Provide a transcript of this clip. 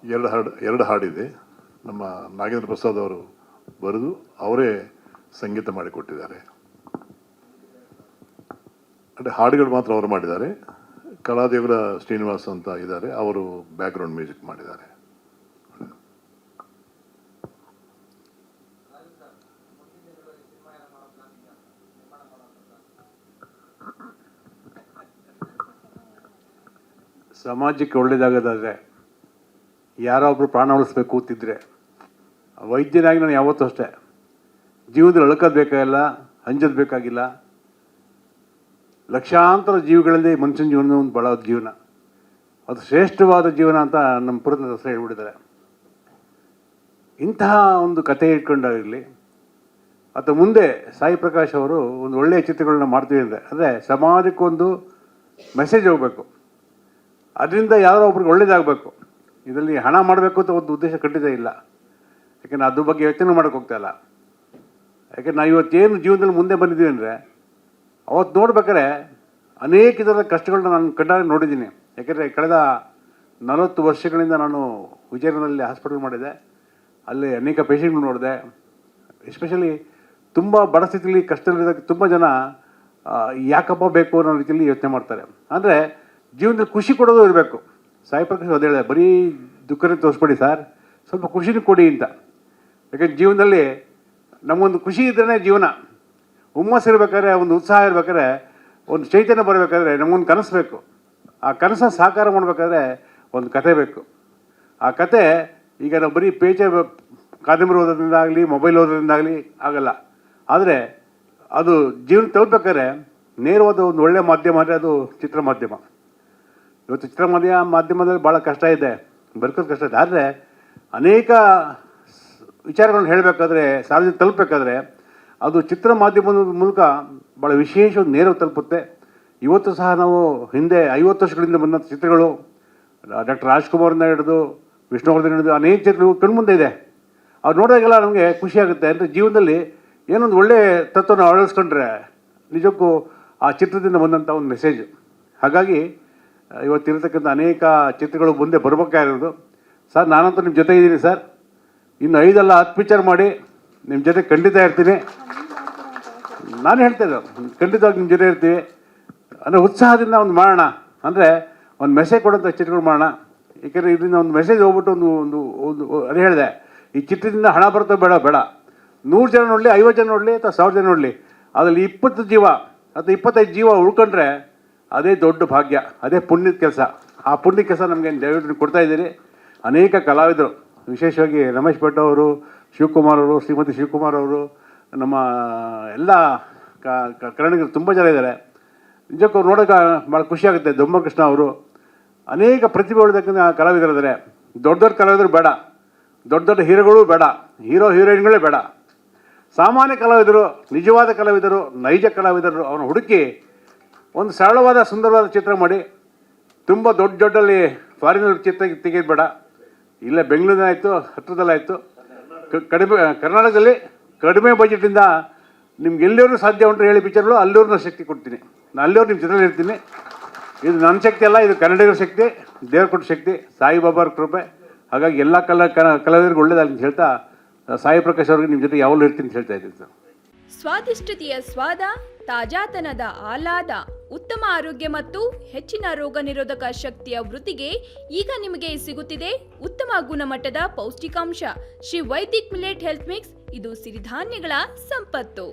ಎರಡು ಹಾಡಿದೆ. ನಮ್ಮ ನಾಗೇಂದ್ರ ಪ್ರಸಾದ್ ಅವರು ಬರೆದು ಅವರೇ ಸಂಗೀತ ಮಾಡಿಕೊಟ್ಟಿದ್ದಾರೆ. ಅಂದರೆ ಹಾಡುಗಳು ಮಾತ್ರ ಅವರು ಮಾಡಿದ್ದಾರೆ. ಕಲಾದೇವರ ಶ್ರೀನಿವಾಸ್ ಅಂತ ಇದ್ದಾರೆ, ಅವರು ಬ್ಯಾಕ್ಗ್ರೌಂಡ್ ಮ್ಯೂಸಿಕ್ ಮಾಡಿದ್ದಾರೆ. ಸಮಾಜಕ್ಕೆ ಒಳ್ಳೇದಾಗೋದಾದರೆ ಯಾರೋ ಒಬ್ಬರು ಪ್ರಾಣ ಉಳಿಸ್ಬೇಕು ಕೂತಿದ್ರೆ ವೈದ್ಯನಾಗಿ ನಾನು ಯಾವತ್ತೂ ಅಷ್ಟೇ ಜೀವನದಲ್ಲಿ ಅಳ್ಕೋದು ಬೇಕಾಗಿಲ್ಲ, ಹಂಚೋದು ಬೇಕಾಗಿಲ್ಲ. ಲಕ್ಷಾಂತರ ಜೀವಗಳಲ್ಲಿ ಮನುಷ್ಯನ ಜೀವನ ಒಂದು ಭಾಳ ಜೀವನ, ಅದು ಶ್ರೇಷ್ಠವಾದ ಜೀವನ ಅಂತ ನಮ್ಮ ಪುರದ ಹೆಸರು ಹೇಳ್ಬಿಟ್ಟಿದ್ದಾರೆ. ಇಂತಹ ಒಂದು ಕಥೆ ಇಟ್ಕೊಂಡಾಗಿರಲಿ ಅಥವಾ ಮುಂದೆ ಸಾಯಿ ಪ್ರಕಾಶ್ ಅವರು ಒಂದು ಒಳ್ಳೆಯ ಚಿತ್ರಗಳನ್ನ ಮಾಡ್ತೀವಿ ಅಂದರೆ ಸಮಾಜಕ್ಕೊಂದು ಮೆಸೇಜ್ ಹೋಗಬೇಕು, ಅದರಿಂದ ಯಾರೋ ಒಬ್ರಿಗೆ ಒಳ್ಳೇದಾಗಬೇಕು. ಇದರಲ್ಲಿ ಹಣ ಮಾಡಬೇಕು ಅಂತ ಒಂದು ಉದ್ದೇಶ ಖಂಡಿತ ಇಲ್ಲ. ಯಾಕೆಂದರೆ ಅದ್ರ ಬಗ್ಗೆ ಯೋಚನೆ ಮಾಡೋಕ್ಕೆ ಹೋಗ್ತಾ ಇಲ್ಲ. ಯಾಕೆಂದ್ರೆ ನಾವು ಇವತ್ತೇನು ಜೀವನದಲ್ಲಿ ಮುಂದೆ ಬಂದಿದ್ದೀವಿ ಅಂದರೆ ಅವತ್ತು ನೋಡ್ಬೇಕಾದ್ರೆ ಅನೇಕ ಥರದ ಕಷ್ಟಗಳನ್ನ ನಾನು ಕಣ್ಣಾರೆ ನೋಡಿದ್ದೀನಿ. ಯಾಕೆಂದರೆ ಕಳೆದ 40 ವರ್ಷಗಳಿಂದ ನಾನು ವಿಜಯನಗರದಲ್ಲಿ ಹಾಸ್ಪಿಟಲ್ ಮಾಡಿದೆ. ಅಲ್ಲಿ ಅನೇಕ ಪೇಷಂಟ್ಗಳು ನೋಡಿದೆ. ಎಸ್ಪೆಷಲಿ ತುಂಬ ಬಡ ಸ್ಥಿತಿಯಲ್ಲಿ ಕಷ್ಟದಲ್ಲಿದ್ದಾಗ ತುಂಬ ಜನ ಯಾಕಪ್ಪ ಬೇಕು ಅನ್ನೋ ರೀತಿಯಲ್ಲಿ ಯೋಚನೆ ಮಾಡ್ತಾರೆ. ಅಂದರೆ ಜೀವನದಲ್ಲಿ ಖುಷಿ ಕೊಡೋದು ಇರಬೇಕು. ಸಾಯಿ ಪ್ರಕಾಶ್ ಅದೇ ಹೇಳಿದೆ, ಬರೀ ದುಃಖನೇ ತೋರಿಸ್ಬೇಡಿ ಸರ್, ಸ್ವಲ್ಪ ಖುಷಿನೂ ಕೊಡಿ ಅಂತ. ಯಾಕೆಂದ್ರೆ ಜೀವನದಲ್ಲಿ ನಮಗೊಂದು ಖುಷಿ ಇದ್ರೇ ಜೀವನ. ಹುಮ್ಮಸ್ಸು ಇರ್ಬೇಕಾದ್ರೆ, ಒಂದು ಉತ್ಸಾಹ ಇರ್ಬೇಕಾದ್ರೆ, ಒಂದು ಚೈತನ್ಯ ಬರಬೇಕಾದ್ರೆ ನಮಗೊಂದು ಕನಸು ಬೇಕು. ಆ ಕನಸನ್ನು ಸಾಕಾರ ಮಾಡಬೇಕಾದ್ರೆ ಒಂದು ಕತೆ ಬೇಕು. ಆ ಕತೆ ಈಗ ನಾವು ಬರೀ ಕಾದಂಬರಿ ಓದೋದ್ರಿಂದ ಆಗಲಿ, ಮೊಬೈಲ್ ಓದೋದ್ರಿಂದ ಆಗಲಿ ಆಗಲ್ಲ. ಆದರೆ ಅದು ಜೀವನ ತಲುಪಬೇಕಾದ್ರೆ ನೇರವಾದ ಒಂದು ಒಳ್ಳೆಯ ಮಾಧ್ಯಮ ಅಂದರೆ ಅದು ಚಿತ್ರ ಮಾಧ್ಯಮ. ಇವತ್ತು ಚಿತ್ರ ಮಾಧ್ಯಮದಲ್ಲಿ ಭಾಳ ಕಷ್ಟ ಇದೆ, ಬರ್ಕೋದು ಕಷ್ಟ ಇದೆ. ಆದರೆ ಅನೇಕ ವಿಚಾರಗಳನ್ನ ಹೇಳಬೇಕಾದ್ರೆ, ಸಾರ್ವಜನಿಕ ತಲುಪಬೇಕಾದ್ರೆ ಅದು ಚಿತ್ರ ಮಾಧ್ಯಮದ ಮೂಲಕ ಭಾಳ ವಿಶೇಷ ನೇರವಾಗಿ ತಲುಪುತ್ತೆ. ಇವತ್ತು ಸಹ ನಾವು ಹಿಂದೆ 50 ವರ್ಷಗಳಿಂದ ಬಂದ ಚಿತ್ರಗಳು, ಡಾಕ್ಟರ್ ರಾಜ್ಕುಮಾರಿಂದ ಹಿಡಿದು ವಿಷ್ಣುವರ್ಧನ್ ಹಿಡಿದು ಅನೇಕ ಚಿತ್ರಗಳು ಕಣ್ಮುಂದೆ ಇದೆ. ಅವ್ರು ನೋಡಿದಾಗೆಲ್ಲ ನಮಗೆ ಖುಷಿಯಾಗುತ್ತೆ. ಅಂದರೆ ಜೀವನದಲ್ಲಿ ಏನೊಂದು ಒಳ್ಳೆಯ ತತ್ವನ ಅಳವಡಿಸ್ಕೊಂಡ್ರೆ ನಿಜಕ್ಕೂ ಆ ಚಿತ್ರದಿಂದ ಬಂದಂಥ ಒಂದು ಮೆಸೇಜು. ಹಾಗಾಗಿ ಇವತ್ತಿರತಕ್ಕಂಥ ಅನೇಕ ಚಿತ್ರಗಳು ಮುಂದೆ ಬರ್ಬೇಕಾಗಿರೋದು. ಸರ್, ನಾನಂತೂ ನಿಮ್ಮ ಜೊತೆ ಇದ್ದೀನಿ ಸರ್. ಇನ್ನು 5 ಅಲ್ಲ 10 ಪಿಕ್ಚರ್ ಮಾಡಿ ನಿಮ್ಮ ಜೊತೆ ಖಂಡಿತ ಇರ್ತೀನಿ. ನಾನು ಹೇಳ್ತಾ ಇದ್ದೆ, ಖಂಡಿತವಾಗಿ ನಿಮ್ಮ ಜೊತೆ ಇರ್ತೀವಿ. ಅಂದರೆ ಉತ್ಸಾಹದಿಂದ ಒಂದು ಮಾಡೋಣ, ಅಂದರೆ ಒಂದು ಮೆಸೇಜ್ ಕೊಡೋಂಥ ಚಿತ್ರಗಳು ಮಾಡೋಣ. ಏಕೆಂದರೆ ಇದರಿಂದ ಒಂದು ಮೆಸೇಜ್ ಹೋಗ್ಬಿಟ್ಟು ಒಂದು ಒಂದು ಒಂದು ಅದೇ ಹೇಳಿದೆ, ಈ ಚಿತ್ರದಿಂದ ಹಣ ಬರ್ತೋ ಬೇಡ 100 ಜನ ನೋಡಲಿ, 50 ಜನ ನೋಡಲಿ ಅಥವಾ 1000 ಜನ ನೋಡಲಿ, ಅದರಲ್ಲಿ 20 ಜೀವ ಅಥವಾ 25 ಜೀವ ಉಳ್ಕೊಂಡ್ರೆ ಅದೇ ದೊಡ್ಡ ಭಾಗ್ಯ, ಅದೇ ಪುಣ್ಯದ ಕೆಲಸ. ಆ ಪುಣ್ಯ ಕೆಲಸ ನಮಗೆ ದಯವಿಟ್ಟು ಕೊಡ್ತಾಯಿದ್ದೀರಿ. ಅನೇಕ ಕಲಾವಿದರು, ವಿಶೇಷವಾಗಿ ರಮೇಶ್ ಭಟ್ ಅವರು, ಶಿವಕುಮಾರ್ ಅವರು, ಶ್ರೀಮತಿ ಶಿವಕುಮಾರ್ ಅವರು, ನಮ್ಮ ಎಲ್ಲ ಕನ್ನಡಿಗರು ತುಂಬ ಜನ ಇದ್ದಾರೆ. ನಿಜಕ್ಕೂ ಅವ್ರು ನೋಡೋಕೆ ಭಾಳ ಖುಷಿಯಾಗುತ್ತೆ. ದೊಂಬ ಕೃಷ್ಣ ಅವರು, ಅನೇಕ ಪ್ರತಿಭೆ ಉಳಿದಕ್ಕಂಥ ಕಲಾವಿದರಿದ್ದಾರೆ. ದೊಡ್ಡ ದೊಡ್ಡ ಕಲಾವಿದರು ಬೇಡ, ದೊಡ್ಡ ದೊಡ್ಡ ಹೀರೋಗಳು ಬೇಡ, ಹೀರೋಯಿನ್ಗಳೇ ಬೇಡ. ಸಾಮಾನ್ಯ ಕಲಾವಿದರು, ನಿಜವಾದ ಕಲಾವಿದರು, ನೈಜ ಕಲಾವಿದರು ಅವನು ಹುಡುಕಿ ಒಂದು ಸರಳವಾದ ಸುಂದರವಾದ ಚಿತ್ರ ಮಾಡಿ, ತುಂಬ ದೊಡ್ಡಲ್ಲಿ ಫಾರಿನಲ್ಲಿ ಚಿತ್ರ ತೆಗೆದು ಬೇಡ. ಇಲ್ಲೇ ಬೆಂಗಳೂರಿನಾಯಿತು, ಹತ್ತಿರದಲ್ಲಾಯಿತು, ಕಡಿಮೆ ಕರ್ನಾಟಕದಲ್ಲಿ ಕಡಿಮೆ ಬಜೆಟಿಂದ ನಿಮ್ಗೆ ಎಲ್ಲಿಯವರು ಸಾಧ್ಯ ಉಂಟು ಹೇಳಿ ಪಿಕ್ಚರ್ಗಳು, ಅಲ್ಲಿಯವ್ರು ನಾನು ಶಕ್ತಿ ಕೊಡ್ತೀನಿ. ನಾನು ಅಲ್ಲಿಯವ್ರು ನಿಮ್ಮ ಜೊತೆಲಿ ಇರ್ತೀನಿ. ಇದು ನನ್ನ ಶಕ್ತಿ ಅಲ್ಲ, ಇದು ಕನ್ನಡಿಗರ ಶಕ್ತಿ, ದೇವ್ರ ಕೊಟ್ಟ ಶಕ್ತಿ, ಸಾಯಿಬಾಬಾರ ಕೃಪೆ. ಹಾಗಾಗಿ ಎಲ್ಲ ಕಲಾವಿದರಿಗೆ ಒಳ್ಳೇದಾಗಲಿ ಅಂತ ಹೇಳ್ತಾ ಸಾಯಿ ಪ್ರಕಾಶ್ ಅವ್ರಿಗೆ ನಿಮ್ಮ ಜೊತೆ ಯಾವಾಗಲೂ ಇರ್ತೀನಿ ಅಂತ ಹೇಳ್ತಾ ಇದ್ದೀನಿ ಸರ್. ಸ್ವಾದಿಷ್ಟತೆಯ ಸ್ವಾದ, ತಾಜಾತನದ ಆಹ್ಲಾದ, ಉತ್ತಮ ಆರೋಗ್ಯ ಮತ್ತು ಹೆಚ್ಚಿನ ರೋಗ ನಿರೋಧಕ ಶಕ್ತಿಯ ವೃದ್ಧಿಗೆ ಈಗ ನಿಮಗೆ ಸಿಗುತ್ತಿದೆ ಉತ್ತಮ ಗುಣಮಟ್ಟದ ಪೌಷ್ಟಿಕಾಂಶ Shri Vaidik millet health mix. ಇದು ಸಿರಿಧಾನ್ಯಗಳ ಸಂಪತ್ತು.